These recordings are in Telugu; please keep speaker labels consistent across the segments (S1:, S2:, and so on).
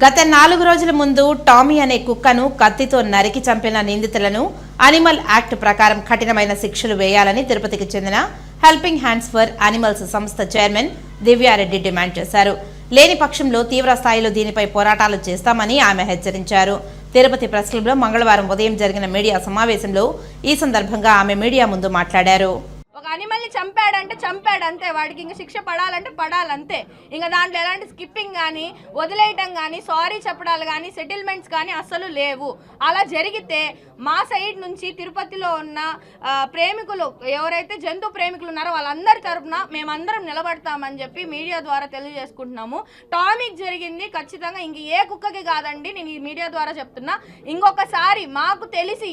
S1: గత 4 రోజుల ముందు టామీ అనే కుక్కను కత్తితో నరికి చంపిన నిందితులను అనిమల్ యాక్ట్ ప్రకారం కఠినమైన శిక్షలు వేయాలని తిరుపతికి చెందిన హెల్పింగ్ హ్యాండ్స్ ఫర్ అనిమల్స్ సంస్థ చైర్మన్ దివ్యారెడ్డి డిమాండ్ చేశారు. లేని పక్షంలో తీవ్ర స్థాయిలో దీనిపై పోరాటాలు చేస్తామని ఆమె హెచ్చరించారు. తిరుపతి ప్రెస్ క్లబ్లో మంగళవారం ఉదయం జరిగిన మీడియా సమావేశంలో ఈ సందర్భంగా ఆమె మీడియా ముందు మాట్లాడారు.
S2: ఒక అనిమల్ని చంపాడంటే చంపాడంతే, వాడికి ఇంక శిక్ష పడాలంటే పడాలంతే. ఇంకా దాంట్లో ఎలాంటి స్కిప్పింగ్ కానీ వదిలేయటం కానీ సారీ చెప్పడాలు కానీ సెటిల్మెంట్స్ కానీ అస్సలు లేవు. అలా జరిగితే మా సైడ్ నుంచి తిరుపతిలో ఉన్న ప్రేమికులు ఎవరైతే జంతు ప్రేమికులు ఉన్నారో వాళ్ళందరి తరఫున మేమందరం నిలబడతామని చెప్పి మీడియా ద్వారా తెలియజేసుకుంటున్నాము. టామీకి జరిగింది ఖచ్చితంగా ఇంక ఏ కుక్కకి కాదండి, నేను ఈ మీడియా ద్వారా చెప్తున్నా. ఇంకొకసారి మాకు తెలిసి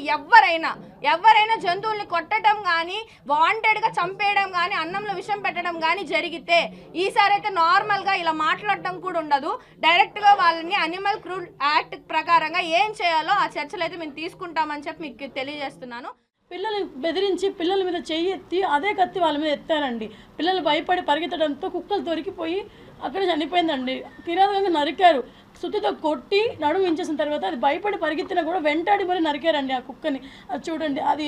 S2: ఎవరైనా జంతువుల్ని కొట్టడం కానీ వాంటెడ్గా చంపేయడం కానీ అన్నంలో విషం పెట్టడం కానీ జరిగితే ఈసారి అయితే నార్మల్గా ఇలా మాట్లాడటం కూడా ఉండదు. డైరెక్ట్గా వాళ్ళని అనిమల్ క్రూల్ యాక్ట్ ప్రకారంగా ఏం చేయాలో ఆ చర్చలు అయితే మేము తీసుకుంటామని చెప్పి మీకు తెలియజేస్తున్నాను.
S3: పిల్లల్ని బెదిరించి పిల్లల మీద చెయ్యి ఎత్తి అదే కత్తి వాళ్ళ మీద ఎత్తారండి. పిల్లలు భయపడి పరిగెత్తడంతో కుక్కలు దొరికిపోయి అక్కడ చనిపోయిందండి. కిరాతకంగా నరికారు, సుత్తితో కొట్టి నడుము ఇంచేసిన తర్వాత అది భయపడి పరిగెత్తినా కూడా వెంటాడి మరి నరికారండి ఆ కుక్కని. అది చూడండి, అది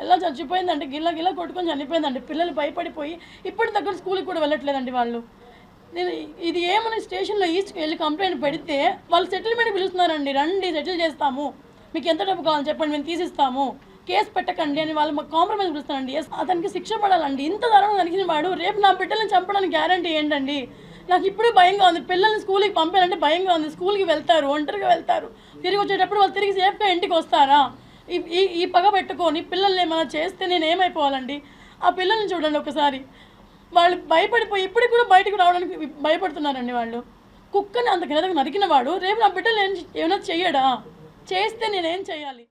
S3: ఎలా చచ్చిపోయిందంటే గిల్ల కొట్టుకొని చనిపోయిందండి. పిల్లలు భయపడిపోయి ఇప్పుడు దగ్గర స్కూల్కి కూడా వెళ్ళట్లేదండి వాళ్ళు. నేను ఇది ఏమని స్టేషన్లో ఈస్ట్కి వెళ్ళి కంప్లైంట్ పెడితే వాళ్ళు సెటిల్మెంట్ పిలుస్తున్నారండి. రండి సెటిల్ చేస్తాము, మీకు ఎంత డబ్బు కావాలని చెప్పండి మేము తీసిస్తాము, కేసు పెట్టకండి అని వాళ్ళు మాకు కాంప్రమైజ్ పిలుస్తారండి. అతనికి శిక్ష పడాలండి. ఇంత దారుణంగా నరికిన వాడు రేపు నా బిడ్డలను చంపడానికి గ్యారంటీ ఏంటండి? నాకు ఇప్పుడు భయంగా ఉంది. పిల్లల్ని స్కూల్కి పంపాలంటే భయంగా ఉంది. స్కూల్కి వెళ్తారు, ఒంటరిగా వెళ్తారు, తిరిగి వచ్చేటప్పుడు వాళ్ళు తిరిగి సేఫ్గా ఇంటికి వస్తారా? ఈ పగ పెట్టుకొని పిల్లల్ని ఏమైనా చేస్తే నేను ఏమైపోవాలండి? ఆ పిల్లల్ని చూడండి ఒకసారి. వాళ్ళు భయపడిపోయి ఇప్పటికి కూడా బయటకు రావడానికి భయపడుతున్నారండి. వాళ్ళు కుక్కని అంత కిందకు నరికిన వాడు రేపు నా బిడ్డలు ఏమైనా చెయ్యడా? చేస్తే నేనేం చేయాలి?